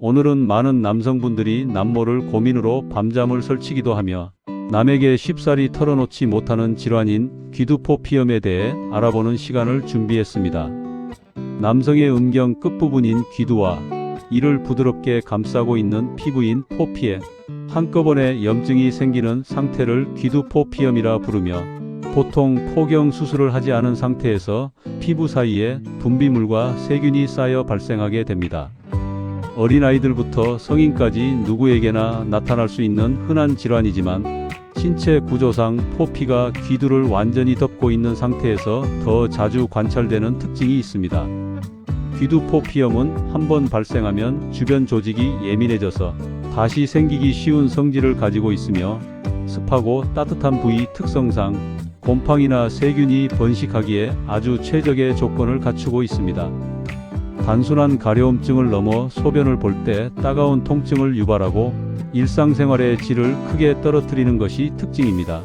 오늘은 많은 남성분들이 남모를 고민으로 밤잠을 설치기도 하며 남에게 쉽사리 털어놓지 못하는 질환인 귀두포피염에 대해 알아보는 시간을 준비했습니다. 남성의 음경 끝부분인 귀두와 이를 부드럽게 감싸고 있는 피부인 포피에 한꺼번에 염증이 생기는 상태를 귀두포피염이라 부르며 보통 포경 수술을 하지 않은 상태에서 피부 사이에 분비물과 세균이 쌓여 발생하게 됩니다. 어린아이들부터 성인까지 누구에게나 나타날 수 있는 흔한 질환이지만 신체 구조상 포피가 귀두를 완전히 덮고 있는 상태에서 더 자주 관찰되는 특징이 있습니다. 귀두포피염은 한번 발생하면 주변 조직이 예민해져서 다시 생기기 쉬운 성질을 가지고 있으며 습하고 따뜻한 부위 특성상 곰팡이나 세균이 번식하기에 아주 최적의 조건을 갖추고 있습니다. 단순한 가려움증을 넘어 소변을 볼 때 따가운 통증을 유발하고 일상생활의 질을 크게 떨어뜨리는 것이 특징입니다.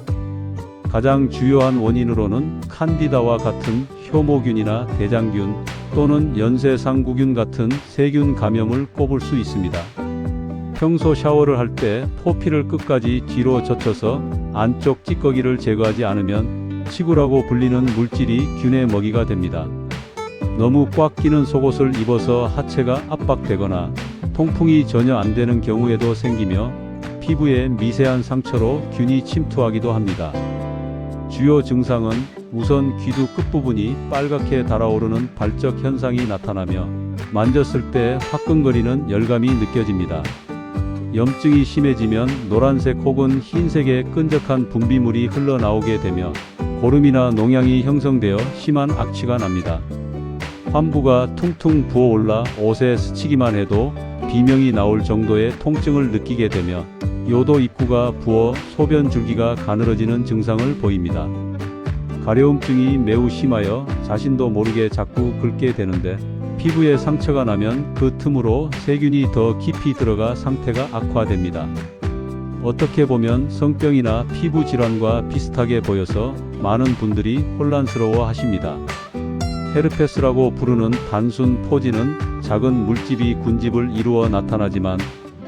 가장 주요한 원인으로는 칸디다와 같은 효모균이나 대장균 또는 연쇄상구균 같은 세균 감염을 꼽을 수 있습니다. 평소 샤워를 할 때 포피를 끝까지 뒤로 젖혀서 안쪽 찌꺼기를 제거하지 않으면 치구라고 불리는 물질이 균의 먹이가 됩니다. 너무 꽉 끼는 속옷을 입어서 하체가 압박되거나 통풍이 전혀 안 되는 경우에도 생기며 피부에 미세한 상처로 균이 침투하기도 합니다. 주요 증상은 우선 귀두 끝부분이 빨갛게 달아오르는 발적 현상이 나타나며 만졌을 때 화끈거리는 열감이 느껴집니다. 염증이 심해지면 노란색 혹은 흰색의 끈적한 분비물이 흘러나오게 되며 고름이나 농양이 형성되어 심한 악취가 납니다. 환부가 퉁퉁 부어올라 옷에 스치기만 해도 비명이 나올 정도의 통증을 느끼게 되며 요도 입구가 부어 소변 줄기가 가늘어지는 증상을 보입니다. 가려움증이 매우 심하여 자신도 모르게 자꾸 긁게 되는데 피부에 상처가 나면 그 틈으로 세균이 더 깊이 들어가 상태가 악화됩니다. 어떻게 보면 성병이나 피부 질환과 비슷하게 보여서 많은 분들이 혼란스러워 하십니다. 헤르페스라고 부르는 단순 포지는 작은 물집이 군집을 이루어 나타나지만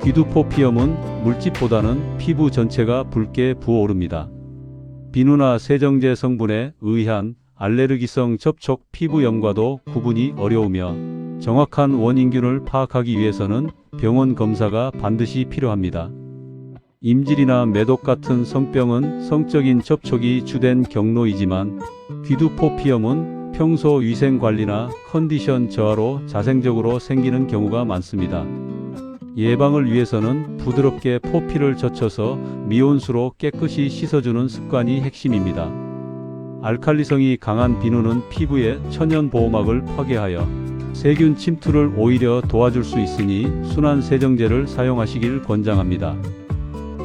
귀두포피염은 물집보다는 피부 전체가 붉게 부어오릅니다. 비누나 세정제 성분에 의한 알레르기성 접촉 피부염과도 구분이 어려우며 정확한 원인균을 파악하기 위해서는 병원 검사가 반드시 필요합니다. 임질이나 매독 같은 성병은 성적인 접촉이 주된 경로이지만 귀두포피염은 평소 위생관리나 컨디션 저하로 자생적으로 생기는 경우가 많습니다. 예방을 위해서는 부드럽게 포피를 젖혀서 미온수로 깨끗이 씻어주는 습관이 핵심입니다. 알칼리성이 강한 비누는 피부의 천연보호막을 파괴하여 세균 침투를 오히려 도와줄 수 있으니 순한 세정제를 사용하시길 권장합니다.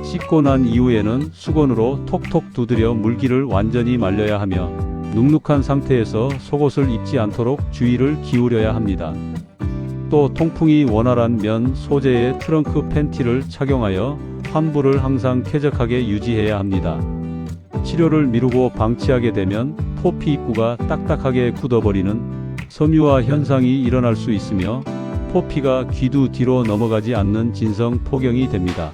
씻고 난 이후에는 수건으로 톡톡 두드려 물기를 완전히 말려야 하며 눅눅한 상태에서 속옷을 입지 않도록 주의를 기울여야 합니다. 또 통풍이 원활한 면 소재의 트렁크 팬티를 착용하여 환부를 항상 쾌적하게 유지해야 합니다. 치료를 미루고 방치하게 되면 포피 입구가 딱딱하게 굳어버리는 섬유화 현상이 일어날 수 있으며 포피가 귀두 뒤로 넘어가지 않는 진성 포경이 됩니다.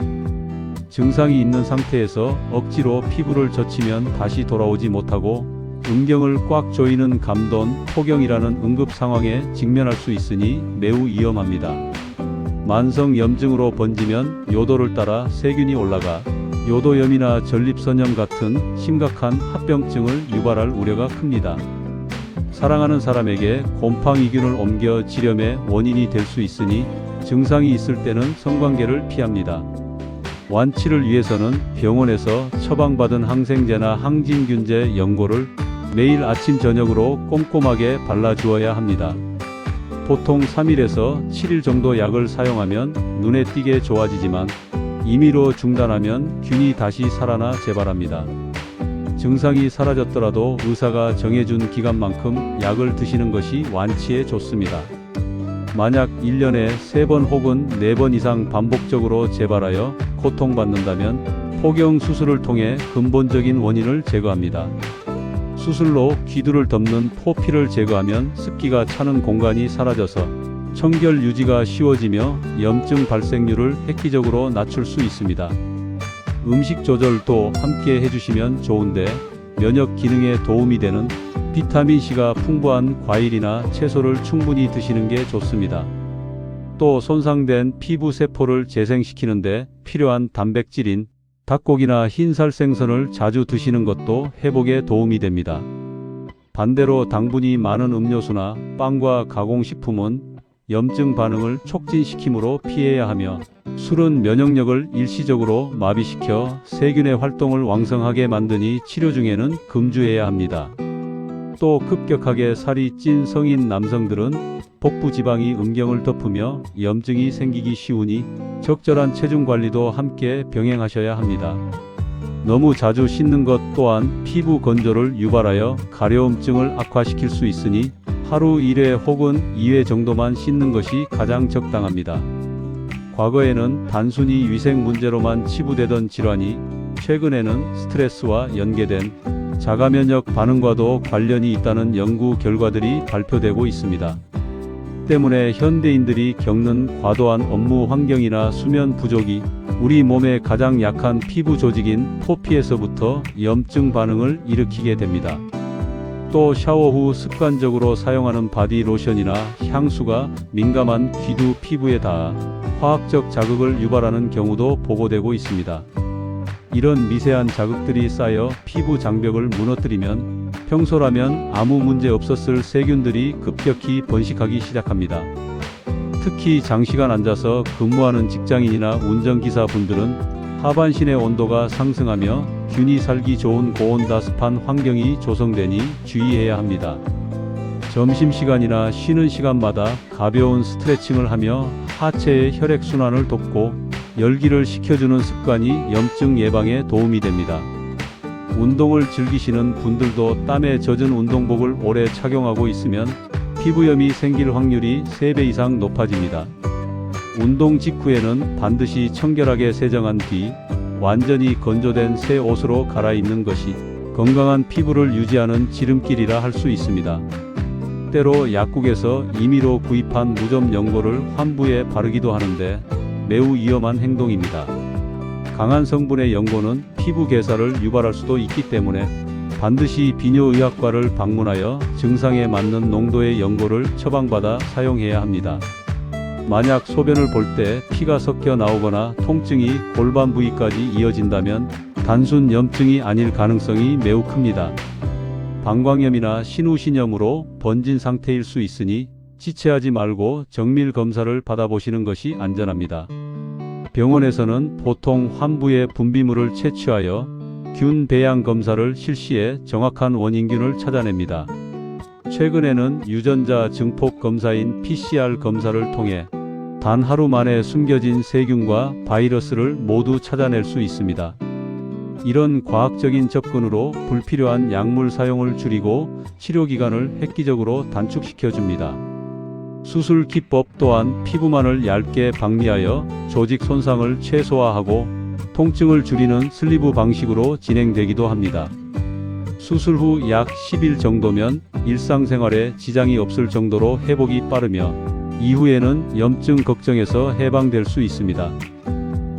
증상이 있는 상태에서 억지로 피부를 젖히면 다시 돌아오지 못하고 음경을 꽉 조이는 감돈, 포경이라는 응급 상황에 직면할 수 있으니 매우 위험합니다. 만성 염증으로 번지면 요도를 따라 세균이 올라가 요도염이나 전립선염 같은 심각한 합병증을 유발할 우려가 큽니다. 사랑하는 사람에게 곰팡이균을 옮겨 지렴의 원인이 될 수 있으니 증상이 있을 때는 성관계를 피합니다. 완치를 위해서는 병원에서 처방받은 항생제나 항진균제 연고를 매일 아침 저녁으로 꼼꼼하게 발라주어야 합니다. 보통 3일에서 7일 정도 약을 사용하면 눈에 띄게 좋아지지만 임의로 중단하면 균이 다시 살아나 재발합니다. 증상이 사라졌더라도 의사가 정해준 기간만큼 약을 드시는 것이 완치에 좋습니다. 만약 1년에 3번 혹은 4번 이상 반복적으로 재발하여 고통받는다면 포경 수술을 통해 근본적인 원인을 제거합니다. 수술로 귀두를 덮는 포피를 제거하면 습기가 차는 공간이 사라져서 청결 유지가 쉬워지며 염증 발생률을 획기적으로 낮출 수 있습니다. 음식 조절도 함께 해주시면 좋은데 면역 기능에 도움이 되는 비타민C가 풍부한 과일이나 채소를 충분히 드시는 게 좋습니다. 또 손상된 피부 세포를 재생시키는데 필요한 단백질인 닭고기나 흰살 생선을 자주 드시는 것도 회복에 도움이 됩니다. 반대로 당분이 많은 음료수나 빵과 가공식품은 염증 반응을 촉진시키므로 피해야 하며, 술은 면역력을 일시적으로 마비시켜 세균의 활동을 왕성하게 만드니 치료 중에는 금주해야 합니다. 또 급격하게 살이 찐 성인 남성들은 복부 지방이 음경을 덮으며 염증이 생기기 쉬우니 적절한 체중 관리도 함께 병행하셔야 합니다. 너무 자주 씻는 것 또한 피부 건조를 유발하여 가려움증을 악화시킬 수 있으니 하루 1회 혹은 2회 정도만 씻는 것이 가장 적당합니다. 과거에는 단순히 위생 문제로만 치부되던 질환이 최근에는 스트레스와 연계된 자가면역 반응과도 관련이 있다는 연구 결과들이 발표되고 있습니다. 때문에 현대인들이 겪는 과도한 업무 환경이나 수면 부족이 우리 몸의 가장 약한 피부 조직인 포피에서부터 염증 반응을 일으키게 됩니다. 또 샤워 후 습관적으로 사용하는 바디 로션이나 향수가 민감한 귀두 피부에 닿아 화학적 자극을 유발하는 경우도 보고되고 있습니다. 이런 미세한 자극들이 쌓여 피부 장벽을 무너뜨리면 평소라면 아무 문제 없었을 세균들이 급격히 번식하기 시작합니다. 특히 장시간 앉아서 근무하는 직장인이나 운전기사 분들은 하반신의 온도가 상승하며 균이 살기 좋은 고온다습한 환경이 조성되니 주의해야 합니다. 점심시간이나 쉬는 시간마다 가벼운 스트레칭을 하며 하체의 혈액순환을 돕고 열기를 식혀주는 습관이 염증 예방에 도움이 됩니다. 운동을 즐기시는 분들도 땀에 젖은 운동복을 오래 착용하고 있으면 피부염이 생길 확률이 3배 이상 높아집니다. 운동 직후에는 반드시 청결하게 세정한 뒤 완전히 건조된 새 옷으로 갈아입는 것이 건강한 피부를 유지하는 지름길이라 할 수 있습니다. 때로 약국에서 임의로 구입한 무좀 연고를 환부에 바르기도 하는데 매우 위험한 행동입니다. 강한 성분의 연고는 피부 괴사를 유발할 수도 있기 때문에 반드시 비뇨의학과를 방문하여 증상에 맞는 농도의 연고를 처방받아 사용해야 합니다. 만약 소변을 볼 때 피가 섞여 나오거나 통증이 골반 부위까지 이어진다면 단순 염증이 아닐 가능성이 매우 큽니다. 방광염이나 신우신염으로 번진 상태일 수 있으니 지체하지 말고 정밀 검사를 받아보시는 것이 안전합니다. 병원에서는 보통 환부의 분비물을 채취하여 균 배양 검사를 실시해 정확한 원인균을 찾아냅니다. 최근에는 유전자 증폭 검사인 PCR 검사를 통해 단 하루 만에 숨겨진 세균과 바이러스를 모두 찾아낼 수 있습니다. 이런 과학적인 접근으로 불필요한 약물 사용을 줄이고 치료 기간을 획기적으로 단축시켜 줍니다. 수술 기법 또한 피부만을 얇게 박리하여 조직 손상을 최소화하고 통증을 줄이는 슬리브 방식으로 진행되기도 합니다. 수술 후 약 10일 정도면 일상생활에 지장이 없을 정도로 회복이 빠르며 이후에는 염증 걱정에서 해방될 수 있습니다.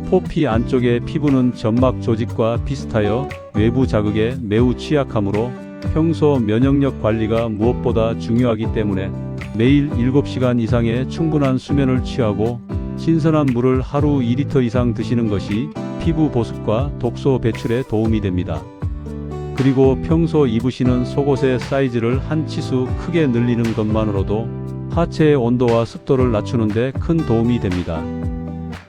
포피 안쪽의 피부는 점막 조직과 비슷하여 외부 자극에 매우 취약하므로 평소 면역력 관리가 무엇보다 중요하기 때문에 매일 7시간 이상의 충분한 수면을 취하고 신선한 물을 하루 2리터 이상 드시는 것이 피부 보습과 독소 배출에 도움이 됩니다. 그리고 평소 입으시는 속옷의 사이즈를 한 치수 크게 늘리는 것만으로도 하체의 온도와 습도를 낮추는 데 큰 도움이 됩니다.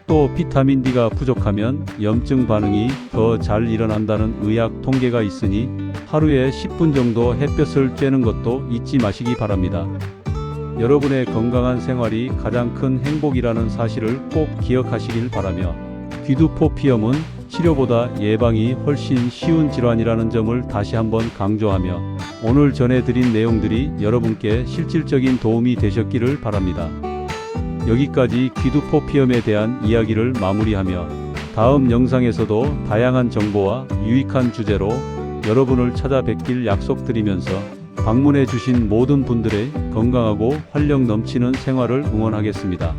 또 비타민 D가 부족하면 염증 반응이 더 잘 일어난다는 의학 통계가 있으니 하루에 10분 정도 햇볕을 쬐는 것도 잊지 마시기 바랍니다. 여러분의 건강한 생활이 가장 큰 행복이라는 사실을 꼭 기억하시길 바라며, 귀두포피염은 치료보다 예방이 훨씬 쉬운 질환이라는 점을 다시 한번 강조하며 오늘 전해드린 내용들이 여러분께 실질적인 도움이 되셨기를 바랍니다. 여기까지 귀두포피염에 대한 이야기를 마무리하며 다음 영상에서도 다양한 정보와 유익한 주제로 여러분을 찾아뵙길 약속드리면서 방문해 주신 모든 분들의 건강하고 활력 넘치는 생활을 응원하겠습니다.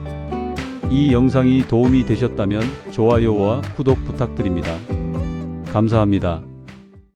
이 영상이 도움이 되셨다면 좋아요와 구독 부탁드립니다. 감사합니다.